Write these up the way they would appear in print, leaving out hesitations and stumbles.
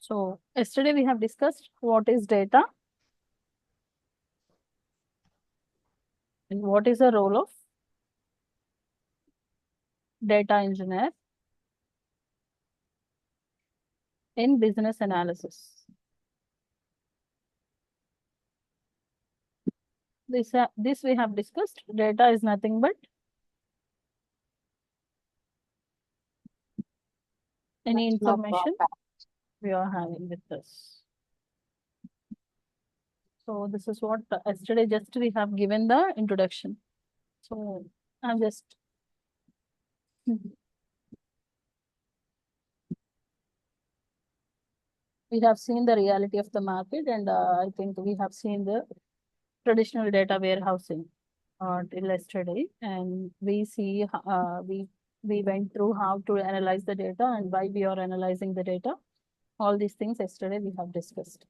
So yesterday we have discussed what is data and what is the role of data engineer in business analysis. This we have discussed. Data is nothing but any information we are having with us. So this is what yesterday just we have given the introduction. So I'm just we have seen the reality of the market, and I think we have seen the traditional data warehousing till yesterday, and we went through how to analyze the data and why we are analyzing the data. All these things yesterday we have discussed.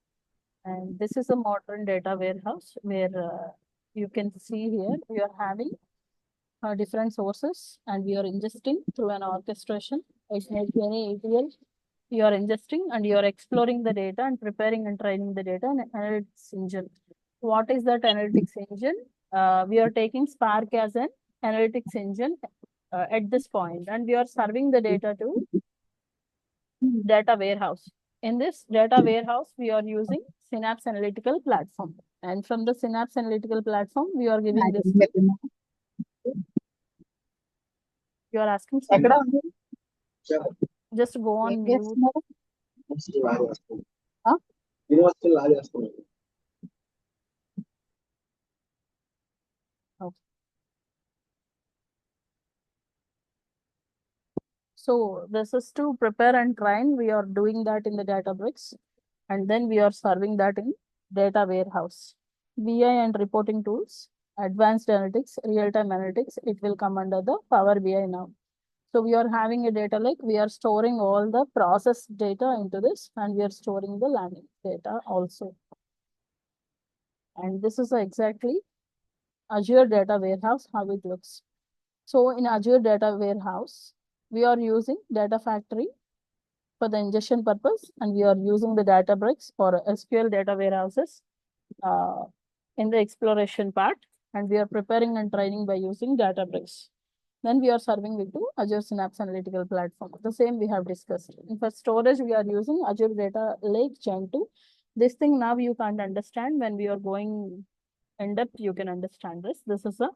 And this is a modern data warehouse where you can see here we are having different sources and we are ingesting through an orchestration. It may be any ETL. You are ingesting and you are exploring the data and preparing and training the data in analytics engine. What is that analytics engine? We are taking Spark as an analytics engine at this point, and we are serving the data to data warehouse. In this data warehouse, we are using Synapse Analytical Platform. And from the Synapse Analytical Platform, we are giving this. You are asking something? Just go on mute. Huh? Okay. So this is to prepare and train. We are doing that in the Databricks, and then we are serving that in data warehouse. BI and reporting tools, advanced analytics, real-time analytics, it will come under the Power BI now. So we are having a data lake. We are storing all the process data into this, and we are storing the landing data also. And this is exactly Azure Data Warehouse, how it looks. So in Azure Data Warehouse, we are using Data Factory for the ingestion purpose, and we are using the Databricks for SQL data warehouses in the exploration part, and we are preparing and training by using Databricks. Then we are serving with the Azure Synapse Analytical Platform. The same we have discussed. And for storage, we are using Azure Data Lake Gen 2. This thing now you can't understand. When we are going in depth, you can understand this. This is a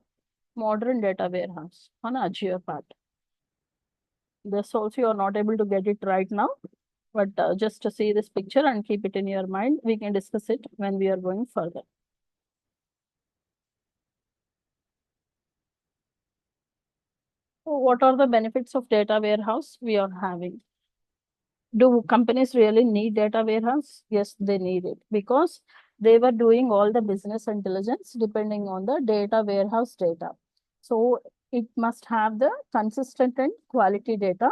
modern data warehouse on Azure part. This also you are not able to get it right now, but just to see this picture and keep it in your mind, we can discuss it when we are going further. So what are the benefits of data warehouse we are having? Do companies really need data warehouse? Yes, they need it because they were doing all the business intelligence depending on the data warehouse data. So it must have the consistent and quality data.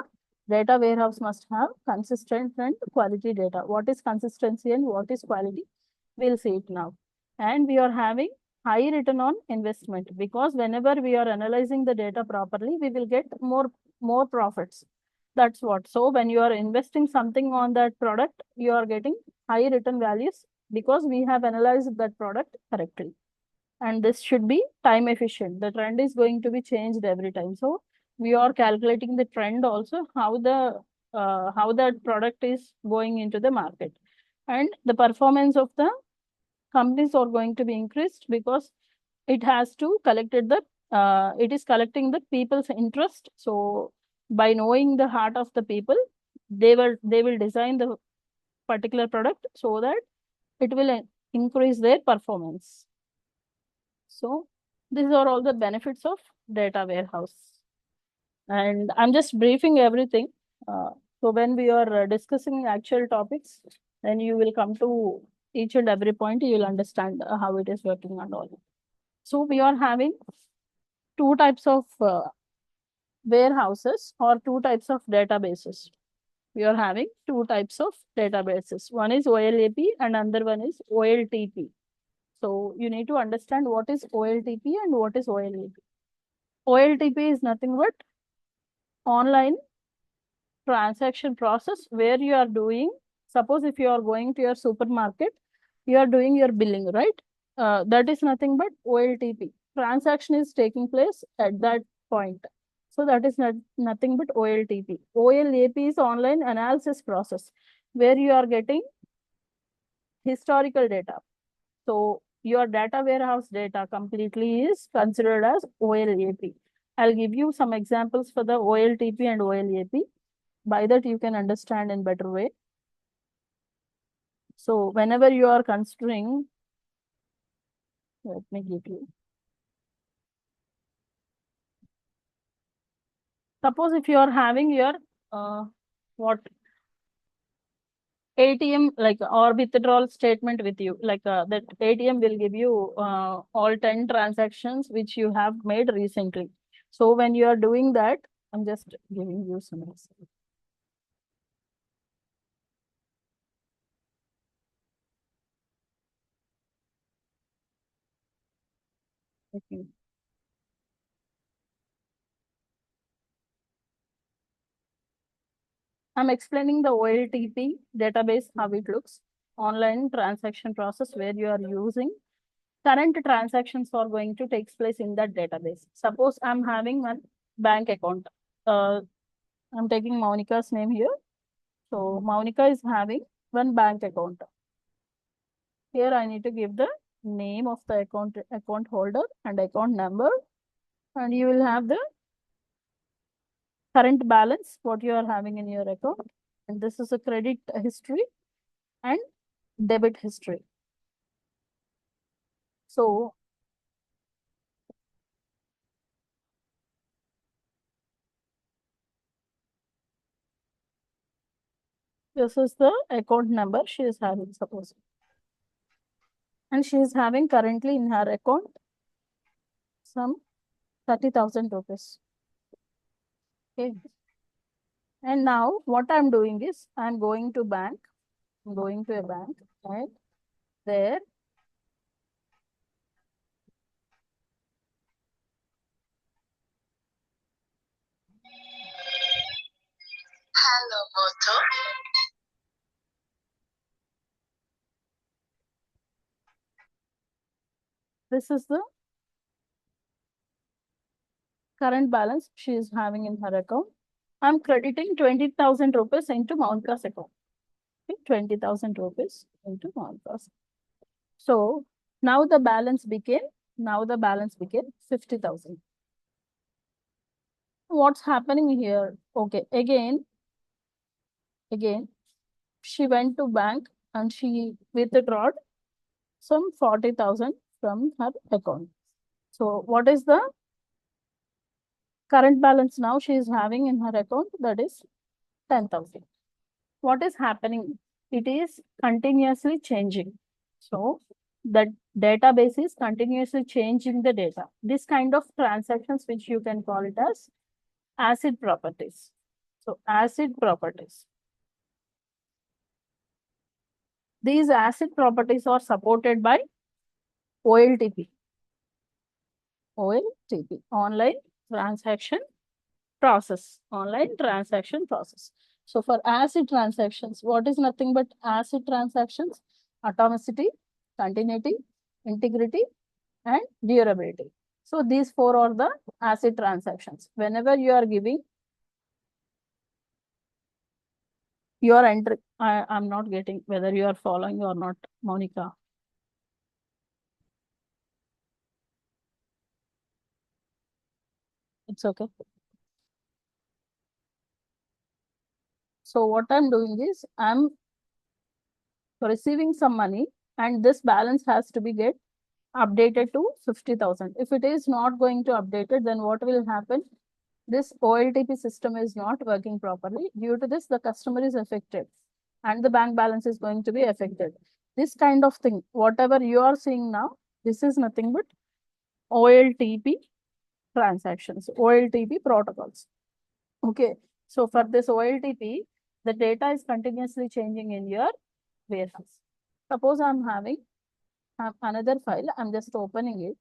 Data warehouse must have consistent and quality data. What is consistency and what is quality? We'll see it now. And we are having high return on investment because whenever we are analyzing the data properly, we will get more profits. That's what. So when you are investing something on that product, you are getting high return values because we have analyzed that product correctly. And this should be time efficient. The trend is going to be changed every time. So we are calculating the trend also, how that product is going into the market. And the performance of the companies are going to be increased because it has to it is collecting the people's interest. So by knowing the heart of the people, they will design the particular product so that it will increase their performance. So these are all the benefits of data warehouse. And I'm just briefing everything. So when we are discussing actual topics, then you will come to each and every point, you will understand how it is working and all. So we are having two types of warehouses or two types of databases. We are having two types of databases. One is OLAP and another one is OLTP. So you need to understand what is OLTP and what is OLAP. OLTP is nothing but online transaction process where you are doing Suppose if you are going to your supermarket, you are doing your billing, right? That is nothing but OLTP. Transaction is taking place at that point. So that is nothing but OLTP. OLAP is online analysis process where you are getting historical data. So your data warehouse data completely is considered as OLAP. I'll give you some examples for the OLTP and OLAP. By that you can understand in better way. So whenever you are considering, let me give you. Suppose if you are having your what ATM like or withdrawal statement with you, like that ATM will give you all 10 transactions which you have made recently. So when you are doing that, I'm just giving you some example. Okay. I'm explaining the OLTP database, how it looks, online transaction process where you are using current transactions are going to take place in that database. Suppose I'm having one bank account. Uh, I'm taking Monica's name here. So Monica is having one bank account. Here I need to give the name of the account holder and account number, and you will have the current balance, what you are having in your account. And this is a credit history and debit history. So this is the account number she is having, suppose. And she is having currently in her account some 30,000 rupees. Okay. And now what I'm doing is I'm going to bank. I'm going to a bank, right? There Hello, Moto. this is the current balance she is having in her account. I'm crediting 20,000 rupees into Monica's account. Okay, 20,000 rupees into Monica's. So now the balance became 50,000. What's happening here? Okay, again, she went to bank and she withdrew some 40,000 from her account. So what is the current balance now she is having in her account? That is 10,000. What is happening? It is continuously changing. So the database is continuously changing the data. This kind of transactions, which you can call it as acid properties. So acid properties. These acid properties are supported by OLTP. OLTP, online transaction process. Online transaction process. So for acid transactions, what is nothing but acid transactions? Atomicity, continuity, integrity, and durability. So these four are the acid transactions. Whenever you are giving, you are entering. I'm not getting whether you are following or not, Monica. It's okay. So what I'm doing is I'm receiving some money, and this balance has to be get updated to 50,000. If it is not going to update it, then what will happen? This OLTP system is not working properly. Due to this, the customer is affected and the bank balance is going to be affected. This kind of thing, whatever you are seeing now, this is nothing but OLTP transactions, OLTP protocols. Okay. So for this OLTP, the data is continuously changing in your warehouse. Suppose I'm having another file, I'm just opening it.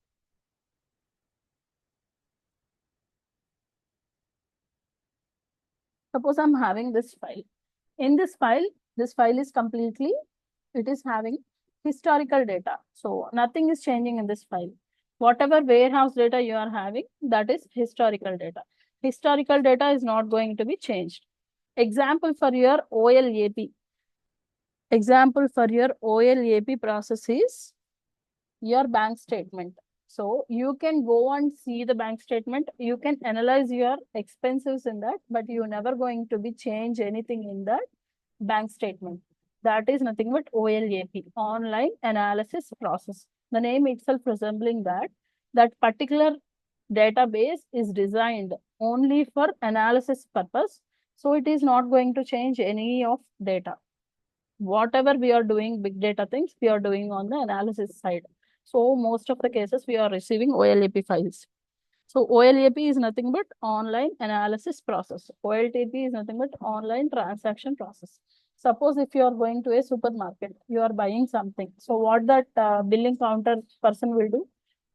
Suppose I'm having this file. In this file, This file is completely, it is having historical data. So nothing is changing in this file. Whatever warehouse data you are having, that is historical data. Historical data is not going to be changed. Example for your OLAP. Example for your OLAP process is your bank statement. So you can go and see the bank statement. You can analyze your expenses in that, but you're never going to be change anything in that bank statement. That is nothing but OLAP, online analysis process. The name itself resembling that, that particular database is designed only for analysis purpose. So it is not going to change any of data. Whatever we are doing big data things, we are doing on the analysis side. So most of the cases we are receiving OLAP files. So OLAP is nothing but online analysis process. OLTP is nothing but online transaction process. Suppose if you are going to a supermarket, you are buying something. So what that billing counter person will do?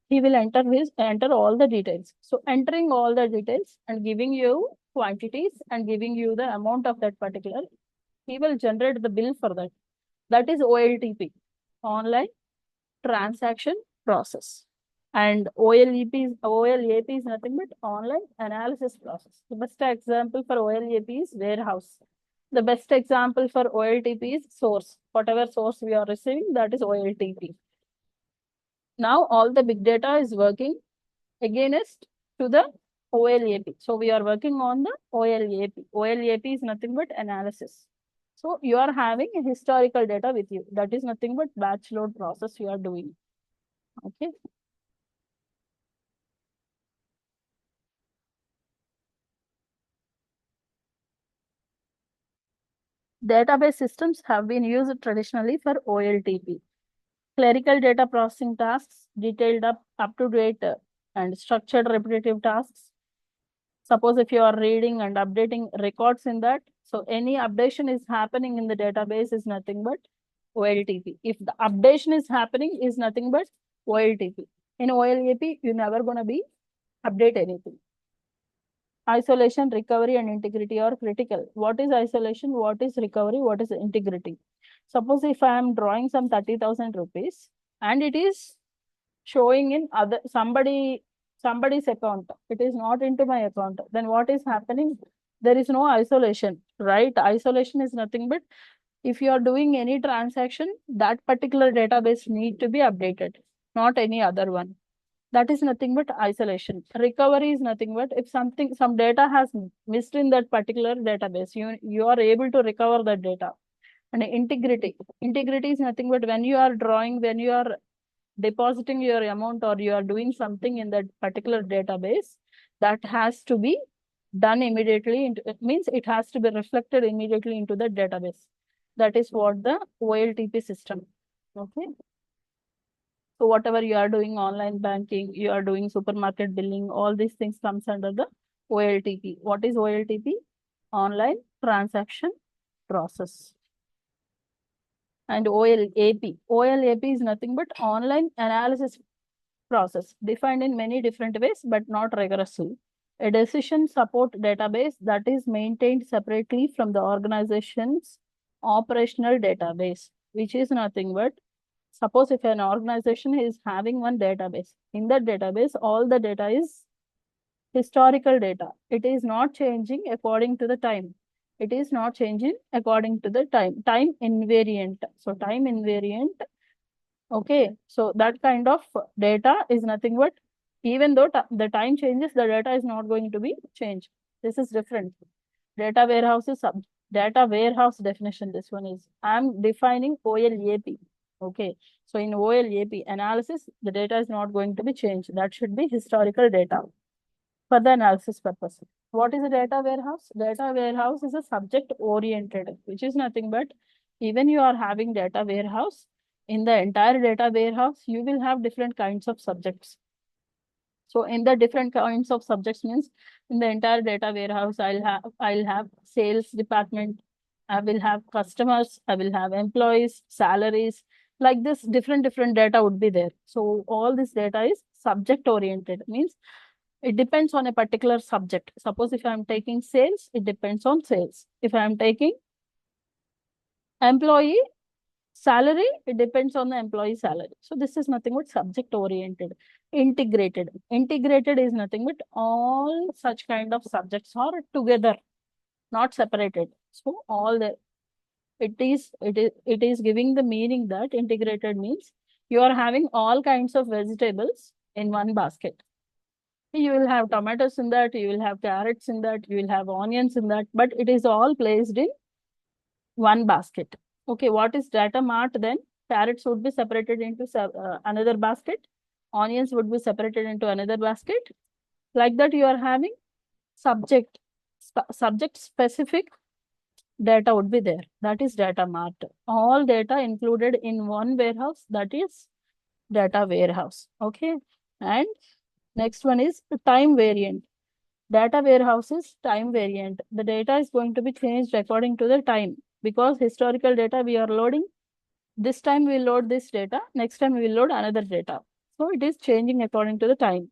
He will enter all the details. So entering all the details and giving you quantities and giving you the amount of that particular, he will generate the bill for that. That is OLTP, online transaction process. And OLAP is nothing but online analysis process. The best example for OLAP is warehouse. The best example for OLTP is source. Whatever source we are receiving, that is OLTP. Now all the big data is working against to the OLAP. So we are working on the OLAP. OLAP is nothing but analysis. So you are having a historical data with you. That is nothing but batch load process you are doing. Okay. Database systems have been used traditionally for OLTP. Clerical data processing tasks, detailed up-to-date and structured repetitive tasks. Suppose if you are reading and updating records in that, so any updation is happening in the database is nothing but OLTP. If the updation is happening is nothing but OLTP. In OLAP, you're never going to be update anything. Isolation, recovery, and integrity are critical. What is isolation? What is recovery? What is integrity? Suppose if I am drawing some 30,000 rupees and it is showing in other somebody's account, it is not into my account, then what is happening? There is no isolation, right? Isolation is nothing but if you are doing any transaction, that particular database need to be updated, not any other one. That is nothing but isolation. Recovery is nothing but if some data has missed in that particular database, you are able to recover that data. And integrity is nothing but when you are drawing, when you are depositing your amount or you are doing something in that particular database, that has to be done immediately. It means it has to be reflected immediately into the database. That is what the OLTP system. Okay. So whatever you are doing online banking, you are doing supermarket billing, all these things comes under the OLTP. What is OLTP? Online transaction process. And OLAP. OLAP is nothing but online analysis process, defined in many different ways, but not rigorously. A decision support database that is maintained separately from the organization's operational database, which is nothing but suppose if an organization is having one database, in that database, all the data is historical data. It is not changing according to the time. It is not changing according to the time. Time invariant. So time invariant. Okay. So that kind of data is nothing but even though the time changes, the data is not going to be changed. This is different. Data warehouse is data warehouse definition. This one is I'm defining OLAP. Okay. So in OLAP analysis, the data is not going to be changed. That should be historical data for the analysis purpose. What is a data warehouse? Data warehouse is a subject oriented, which is nothing but even you are having data warehouse, in the entire data warehouse, you will have different kinds of subjects. So in the different kinds of subjects means in the entire data warehouse, I'll have sales department, I will have customers, I will have employees, salaries, like this different data would be there. So all this data is subject oriented, means it depends on a particular subject. Suppose if I'm taking sales, it depends on sales. If I'm taking Employee salary, it depends on the employee salary. So this is nothing but subject oriented. Integrated is nothing but all such kind of subjects are together, not separated. So all the it is giving the meaning that integrated means you are having all kinds of vegetables in one basket. You will have tomatoes in that, you will have carrots in that, you will have onions in that, but it is all placed in one basket. Okay, what is data mart then? Carrots would be separated into another basket. Onions would be separated into another basket. Like that, you are having subject specific data would be there. That is data mart. All data included in one warehouse. That is data warehouse. Okay, and next one is time variant. Data warehouse is time variant. The data is going to be changed according to the time, because historical data we are loading. This time we load this data, next time we will load another data. So it is changing according to the time,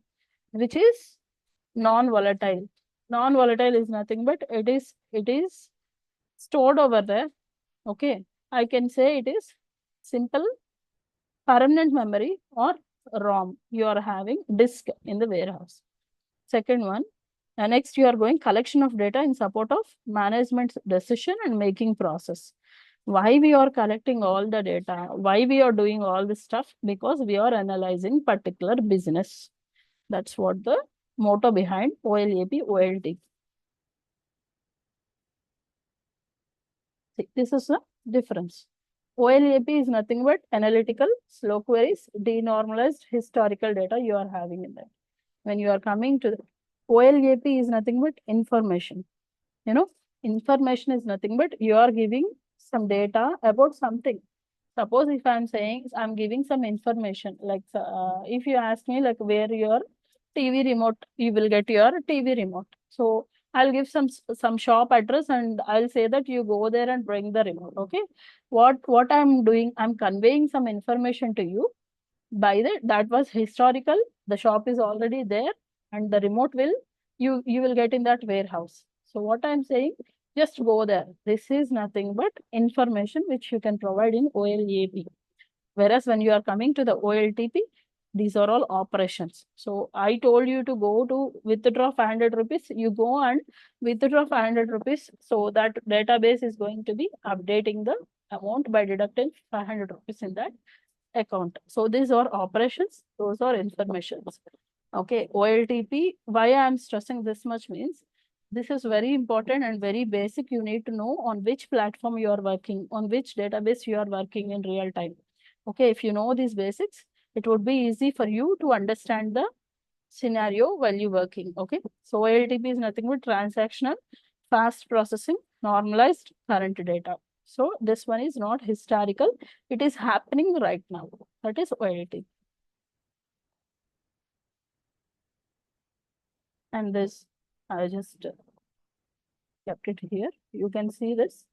which is non-volatile. Non-volatile is nothing but it is stored over there. Okay, I can say it is simple permanent memory or ROM. You are having disk in the warehouse. Second one, next you are going collection of data in support of management decision and making process. Why we are collecting all the data? Why we are doing all this stuff? Because we are analyzing particular business. That's what the motto behind OLAP, OLTP. See, this is the difference. OLAP is nothing but analytical, slow queries, denormalized historical data you are having in that. When you are coming to the OLAP is nothing but information. You know, information is nothing but you are giving some data about something. Suppose if I'm saying I'm giving some information, like if you ask me like where your TV remote, you will get your TV remote. So I'll give some shop address and I'll say that you go there and bring the remote. Okay. What I'm doing, I'm conveying some information to you. By that was historical. The shop is already there, and the remote will you will get in that warehouse. So what I'm saying, just go there. This is nothing but information which you can provide in OLAP. Whereas when you are coming to the OLTP, these are all operations. So I told you to go to withdraw 500 rupees. You go and withdraw 500 rupees. So that database is going to be updating the amount by deducting 500 rupees in that account. So these are operations, those are informations. Okay, OLTP, why I am stressing this much means this is very important and very basic. You need to know on which platform you are working, on which database you are working in real time. Okay, if you know these basics, it would be easy for you to understand the scenario while you working. Okay, so OLTP is nothing but transactional, fast processing, normalized current data. So this one is not historical. It is happening right now. That is OLTP. And this, I just kept it here. You can see this.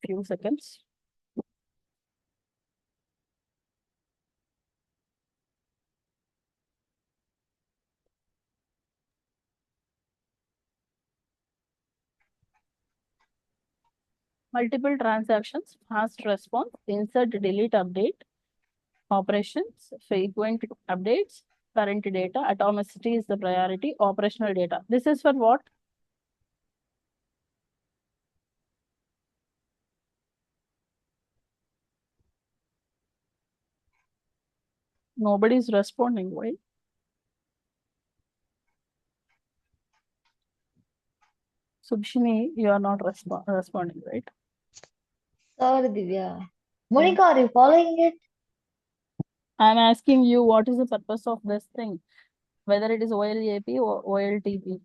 Few seconds. Multiple transactions, fast response, insert, delete, update, operations, frequent updates, current data, atomicity is the priority, operational data. This is for what? Nobody is responding. Why? Subshini, you are not responding, right? Sorry, Divya. Monica, are you following it? I'm asking you what is the purpose of this thing, whether it is OLAP or OLTP.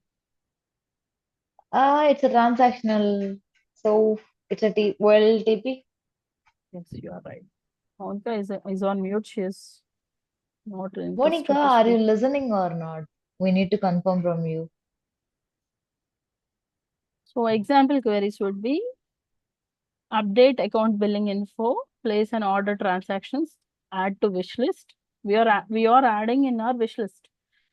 It's a transactional. So it's a OLTP. Yes, you are right. Monica is on mute. She is not Monica, interested to are you speak. listening or not? We need to confirm from you. So example queries would be update account billing info, place an order transactions, add to wish list. We are adding in our wish list.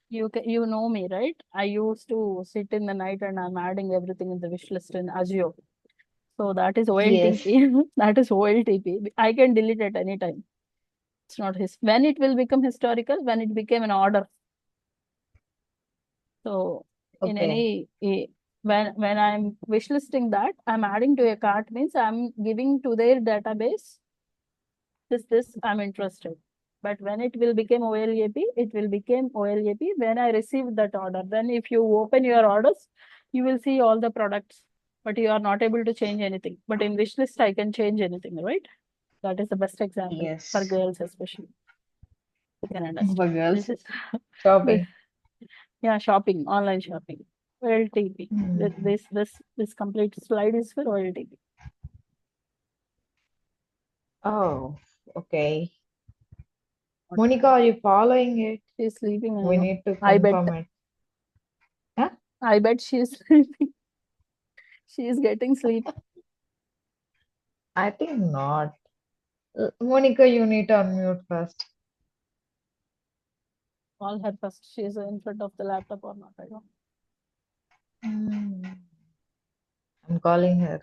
You know me, right? I used to sit in the night and I'm adding everything in the wish list in Azure. So that is Yes. OLTP. That is OLTP. I can delete at any time. It's not his. When it will become historical, when it became an order. So in Okay. when I'm wishlisting that, I'm adding to a cart means I'm giving to their database this I'm interested. But when it will become OLAP, it will become OLAP when I receive that order. Then if you open your orders, you will see all the products, but you are not able to change anything. But in wish list, I can change anything, right? That is the best example for Yes. girls, especially. You can For understand. girls, This is, shopping. yeah, shopping, online shopping, OLTP. Hmm. This complete slide is for OLTP. Oh, okay. What Monica, are you following it? she's sleeping, I We know. need to I bet. confirm it. Huh? I bet she's sleeping. She is getting sleep. I think not. Monica, you need to unmute first. Call her first. She is in front of the laptop or not? I don't. Hmm. I'm calling her.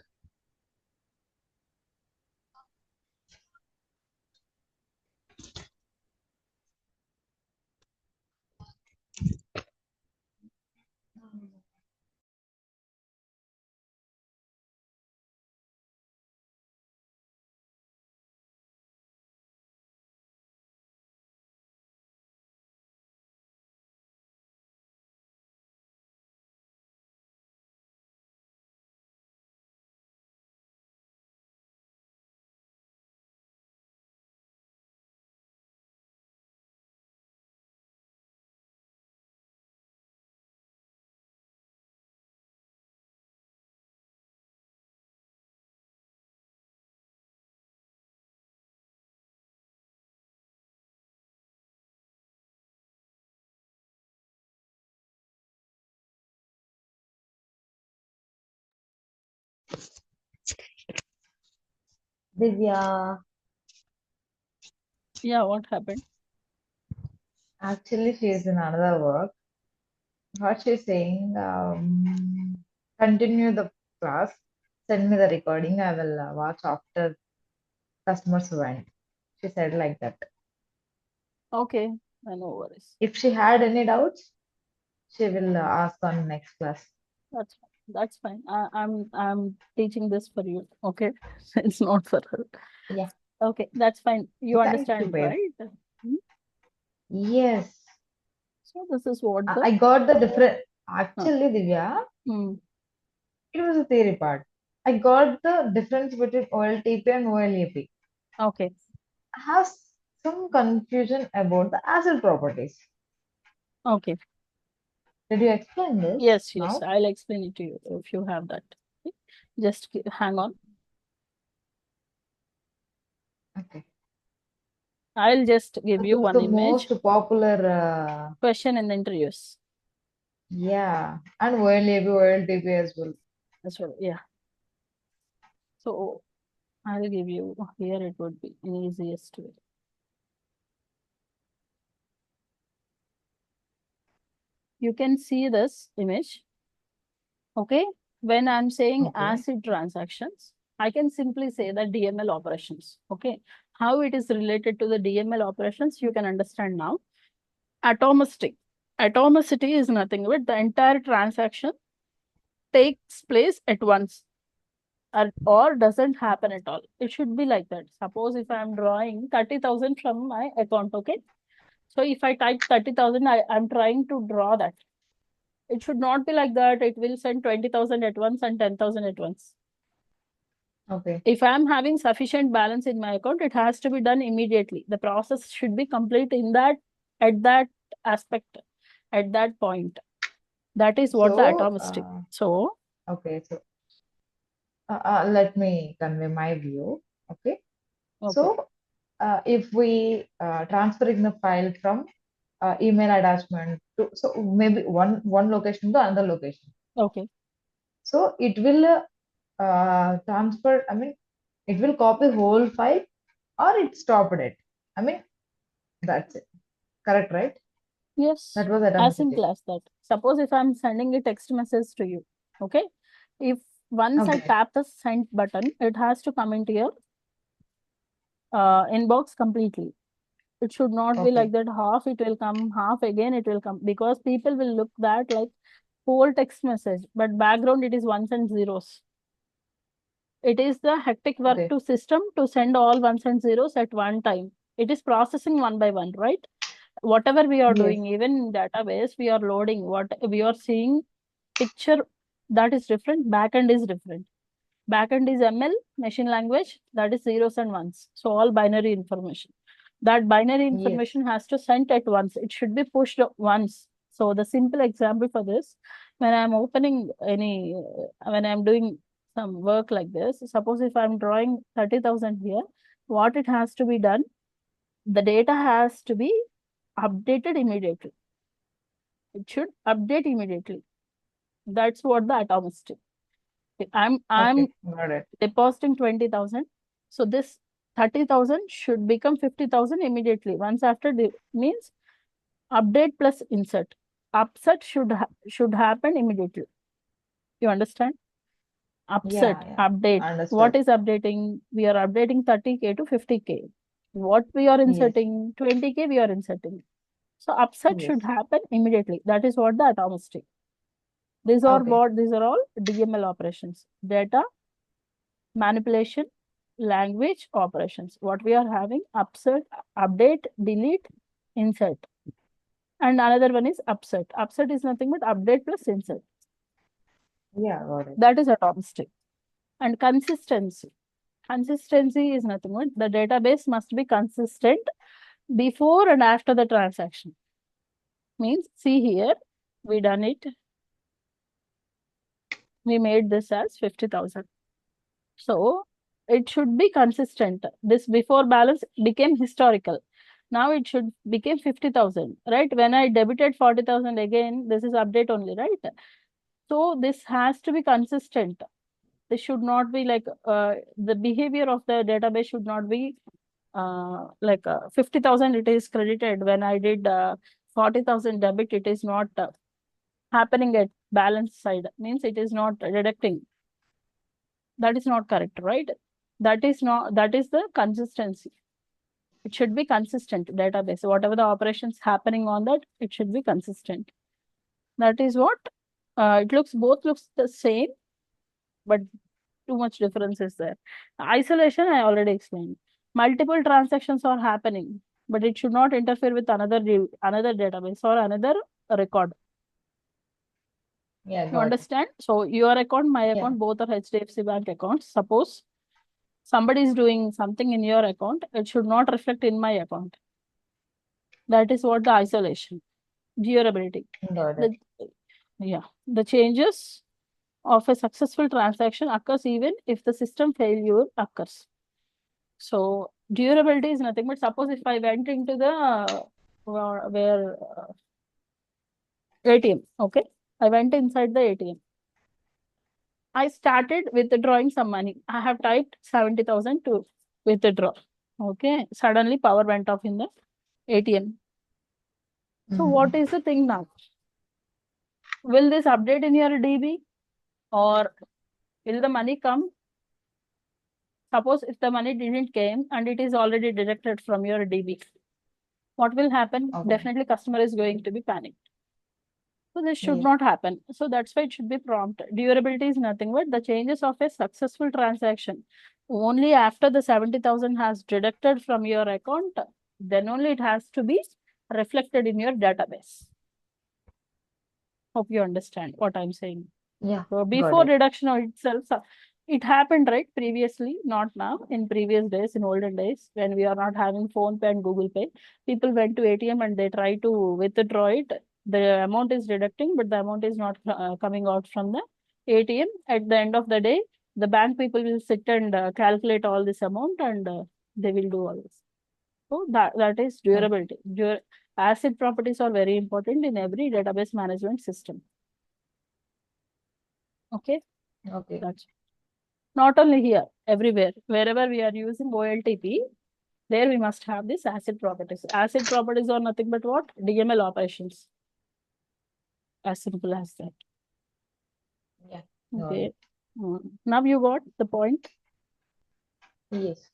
Divya, Yeah, what happened? actually, she is in another work. What she's saying, continue the class, send me the recording. I will watch after customers went. She said like that. Okay, I know worries. If she had any doubts, she will ask on next class. That's fine. That's fine. I'm teaching this for you. Okay, it's not for her. Yeah. Okay, that's fine. You Thank you, understand, babe. right? Hmm? Yes. So this is what I got the different. uh, Actually, Divya, hmm, it was a theory part. I got the difference between OLTP and OLAP. okay. I have some confusion about the acid properties. Okay. Did you explain this Yes, yes. now? I'll explain it to you if you have that. Okay? Just hang on. Okay. I'll just give This you is one the image. most popular, Question in the interviews. yeah, and OLAP, OLTP as well. That's what. Yeah. So I'll give you here. It would be an easiest way. You can see this image. Okay. When I'm saying Okay. ACID transactions, I can simply say that DML operations. Okay. How it is related to the DML operations, you can understand now. Atomicity. Atomicity is nothing but the entire transaction takes place at once or doesn't happen at all. It should be like that. Suppose if I'm drawing 30,000 from my account, okay. So if I type 30,000, I'm trying to draw that. It should not be like that. It will send 20,000 at once and 10,000 at once. Okay. If I'm having sufficient balance in my account, it has to be done immediately. The process should be complete at that aspect, at that point. That is what the So, atomicity. So, okay. So, let me convey my view. Okay. okay, So, if we transferring the file from email attachment to, so maybe one location to another location. okay. So it will transfer. I mean, it will copy whole file or it stopped it. I mean, that's it. Correct, right? Yes, That was as simple atomicity. as that. Suppose if I'm sending a text message to you, okay? If Once I Okay. tap the send button, it has to come into your inbox completely. It should not be like Okay. that. Half it will come, half again it will come, because people will look that like whole text message, but background it is ones and zeros. It is the hectic work Okay. to system to send all ones and zeros at one time. It is processing one by one, right? Whatever we are Yes. doing, even in database, we are loading what we are seeing picture, that is different, backend is different. Backend is ML, machine language, that is zeros and ones. So all binary information. That binary Yes. information has to send at once. It should be pushed once. So the simple example for this, when I'm opening when I'm doing some work like this, suppose if I'm drawing 30,000 here, what it has to be done, the data has to be updated immediately. It should update immediately. That's what the atomistic. I'm Okay. Got it. depositing 20,000. So this 30,000 should become 50,000 immediately. Once after the means update plus insert. Upset should happen immediately. You understand? Upset, Yeah. update. What Understood. is updating? We are updating 30K to 50K. What we are Yes. inserting? 20K we are inserting. So upset Yes. should happen immediately. That is what the atomistic. These are Okay. what these are all DML operations. Data manipulation, language operations. What we are having, upset, update, delete, insert. And another one is upset. Upset is nothing but update plus insert. Yeah. Got it. That is atomistic. And consistency. Consistency is nothing but the database must be consistent before and after the transaction. Means, see here, we done it. We made this as 50,000. So it should be consistent. This before balance became historical. Now it should become 50,000, right? When I debited 40,000 again, this is update only, right? So this has to be consistent. This should not be like the behavior of the database should not be like 50,000 it is credited. When I did 40,000 debit, it is not happening at balance side. Means it is not deducting. That is not correct, right? That is the consistency. It should be consistent database. Whatever the operations happening on that, it should be consistent. That is what it looks, both looks the same, but too much difference is there. Isolation, I already explained. Multiple transactions are happening, but it should not interfere with another database or another record. Yeah. You Got it. understand? So your account, my Yeah. account, both are HDFC Bank accounts. Suppose somebody is doing something in your account, it should not reflect in my account. That is what the isolation. Durability. Got it. The, the changes of a successful transaction occurs even if the system failure occurs. So durability is nothing but, suppose if I went into the where ATM, okay, I went inside the ATM. I started withdrawing some money. I have typed 70,000 to withdraw. Okay, suddenly power went off in the ATM. So what is the thing now? Will this update in your DB, or will the money come? Suppose if the money didn't came and it is already deducted from your DB, what will happen? Okay. Definitely customer is going to be panicked. So this should Yes. not happen. So that's why it should be prompt. Durability is nothing but the changes of a successful transaction. Only after the 70,000 has deducted from your account, then only it has to be reflected in your database. Hope you understand what I'm saying. Yeah. So Got before it. reduction of itself, it happened, right? Previously, not now. In previous days, in olden days, when we are not having phone pay and Google Pay, people went to ATM and they try to withdraw it. The amount is deducting, but the amount is not coming out from the ATM. At the end of the day, the bank people will sit and calculate all this amount, and they will do all this. So that is Okay. durability. Asset properties are very important in every database management system. Okay, Okay. that's not only here, everywhere. Wherever we are using OLTP, there we must have this asset properties. Asset properties are nothing but what? DML operations. As simple as that. Yeah. Got Okay. it. Now you got the point. Yes.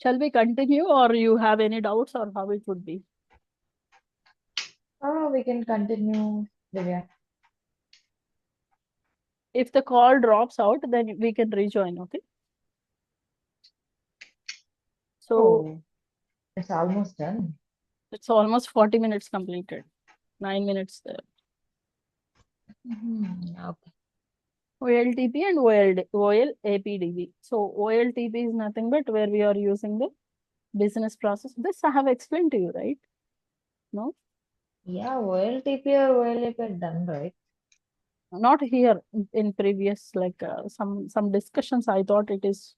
Shall we continue, or you have any doubts, or how it would be? We can continue, Divya. If the call drops out, then we can rejoin, okay? So Oh, it's almost done. it's almost 40 minutes completed. 9 minutes there. Okay. OLTP and OLAPDB. So OLTP is nothing but where we are using the business process. This I have explained to you, right? No, Yeah, OLTP or OLAP are done, right? not here in previous, like some discussions. I thought it is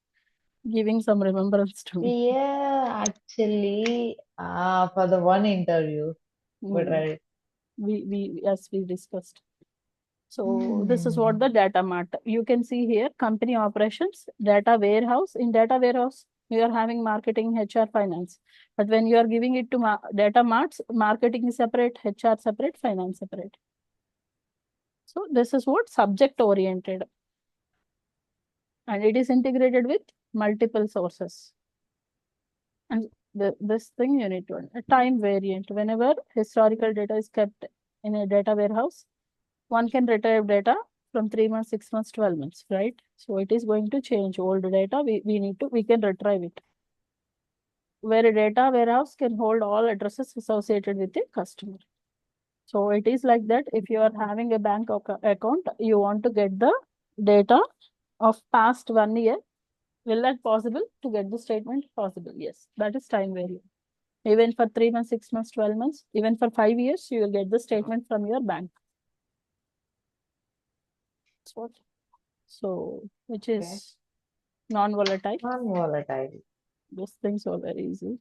giving some remembrance to me. Yeah, actually, for the one interview, we Mm. tried. We as we discussed. So this is Hmm. what the data mart. You can see here company operations, data warehouse. In data warehouse, you are having marketing, HR, finance. But when you are giving it to data marts, marketing is separate, HR separate, finance separate. So this is what subject oriented, and it is integrated with multiple sources. And this thing you need to a time variant. Whenever historical data is kept in a data warehouse, one can retrieve data from 3 months, 6 months, 12 months, right? So it is going to change old data. We can retrieve it. Where a data warehouse can hold all addresses associated with a customer. So it is like that. If you are having a bank account, you want to get the data of past 1 year. Will that possible to get the statement? Possible. Yes. That is time variant. Even for 3 months, 6 months, 12 months, even for 5 years, you will get the statement from your bank. That's what. So, which Okay. is non-volatile. Non-volatile. Those things are very easy.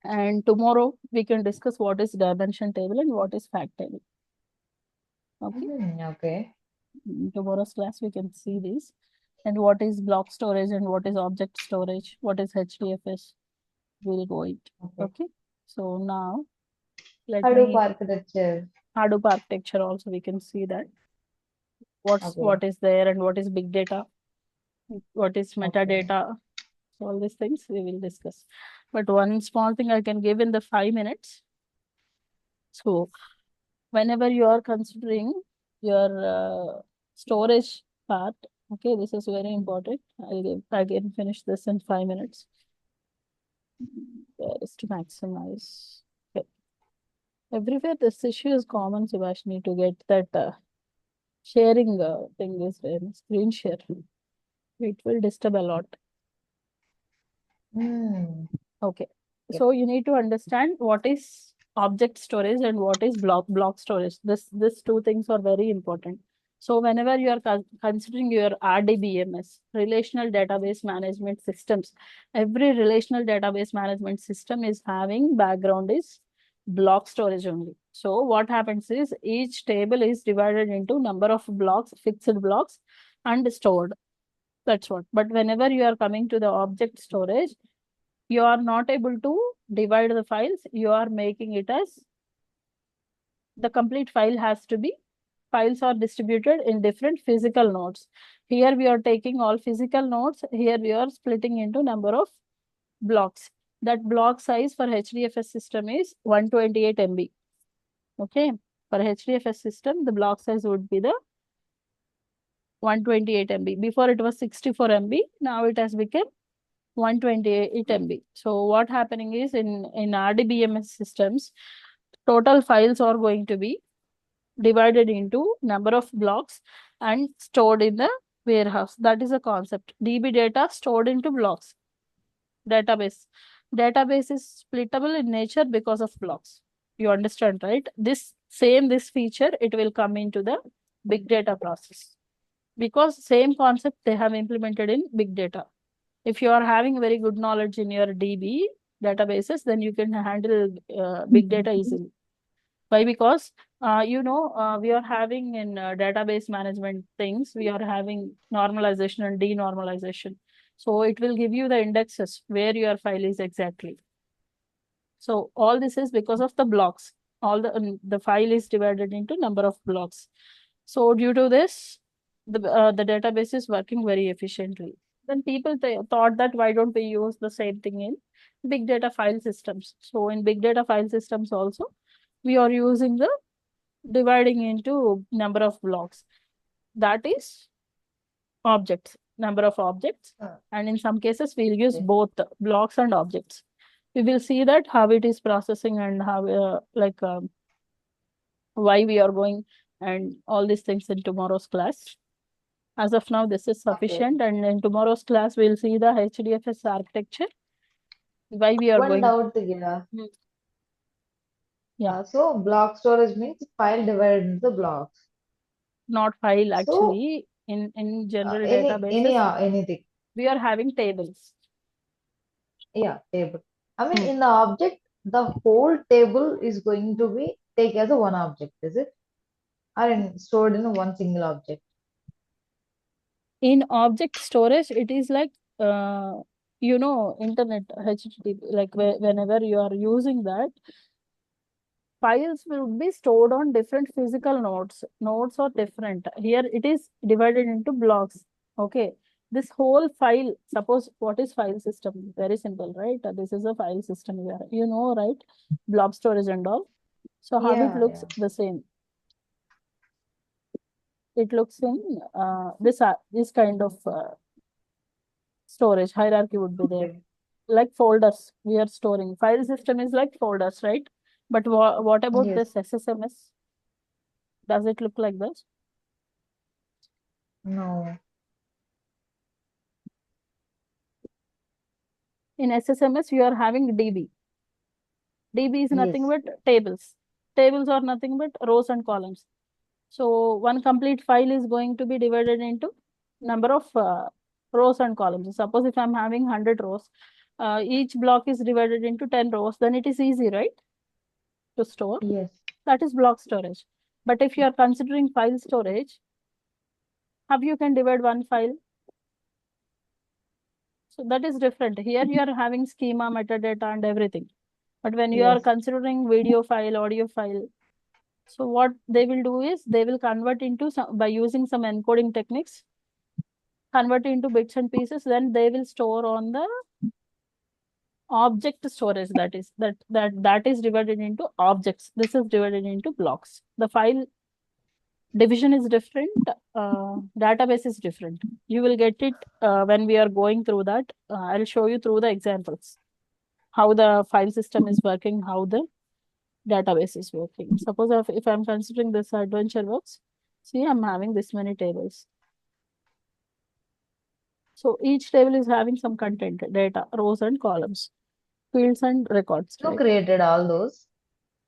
And tomorrow we can discuss what is dimension table and what is fact table. Okay. Okay. In tomorrow's class we can see this. And what is block storage and what is object storage, what is HDFS. We'll go it. Okay. Okay. So now let Hadoop me architecture. Hadoop architecture also we can see that. What Okay. is there and what is big data, what is Okay. metadata. So all these things we will discuss. But one small thing I can give in the 5 minutes. So whenever you are considering your storage part, okay, this is very important. I can finish this in 5 minutes. There is to maximize. Okay. Everywhere this issue is common, Subhashini, to get that sharing thing is there, screen share. It will disturb a lot. Hmm. Okay. Yep. So you need to understand what is object storage and what is block storage. This two things are very important. So whenever you are considering your RDBMS, relational database management systems, every relational database management system is having background is block storage only. So what happens is each table is divided into number of blocks, fixed blocks, and stored. That's what. But whenever you are coming to the object storage, you are not able to divide the files. You are making it as the complete file has to be, files are distributed in different physical nodes. Here we are taking all physical nodes. Here we are splitting into number of blocks. That block size for HDFS system is 128 MB. Okay. For HDFS system, the block size would be the 128 MB. Before it was 64 MB. Now it has become 128 MB. So what happening is in RDBMS systems, total files are going to be divided into number of blocks and stored in the warehouse. That is a concept. DB data stored into blocks. Database. Database is splittable in nature because of blocks. You understand, right? This feature, it will come into the big data process. Because same concept they have implemented in big data. If you are having very good knowledge in your DB databases, then you can handle big data easily. Why? Because we are having in database management things, we are having normalization and denormalization. So it will give you the indexes where your file is exactly. So all this is because of the blocks. All the file is divided into number of blocks. So due to this, the database is working very efficiently. Then people thought that why don't we use the same thing in big data file systems? So in big data file systems also, we are using the dividing into number of blocks. That is objects, number of objects. Uh, And in some cases, we'll use okay. both blocks and objects. We will see that how it is processing and how why we are going and all these things in tomorrow's class. As of now, this is Okay. sufficient. And in tomorrow's class, we'll see the HDFS architecture, why we are One going. doubt, Gira. Yeah, So block storage means file divided into blocks. not file So actually. In general any databases, anything. we are having tables. Yeah, table. I mean, Hmm. in the object, the whole table is going to be take as a one object, is it? Or stored in one single object. In object storage, it is like internet HTTP, like whenever you are using that, files will be stored on different physical nodes. Nodes are different. Here it is divided into blocks. Okay. This whole file, suppose what is file system? Very simple, right? This is a file system here. You know, right? Blob storage and all. So how it Yeah, looks yeah. the same. It looks in this kind of storage hierarchy would be there. Okay. Like folders we are storing. File system is like folders, right? But what about Yes. this SSMS? Does it look like this? No. In SSMS, you are having DB. DB is nothing Yes. but tables. Tables are nothing but rows and columns. So one complete file is going to be divided into number of rows and columns. Suppose if I'm having 100 rows, each block is divided into 10 rows, then it is easy, right? To store. Yes. That is block storage. But if you are considering file storage, how you can divide one file? So that is different. Here you are having schema, metadata, and everything. But when you are Yes. considering video file, audio file, so what they will do is they will convert into some by using some encoding techniques, convert into bits and pieces, then they will store on the object storage. That is divided into objects. This is divided into blocks. The file division is different, database is different. You will get it when we are going through that. I'll show you through the examples how the file system is working, how the database is working. Suppose if I'm considering this adventure works, see, I'm having this many tables. So each table is having some content, data, rows and columns, fields and records, Who right? created all those?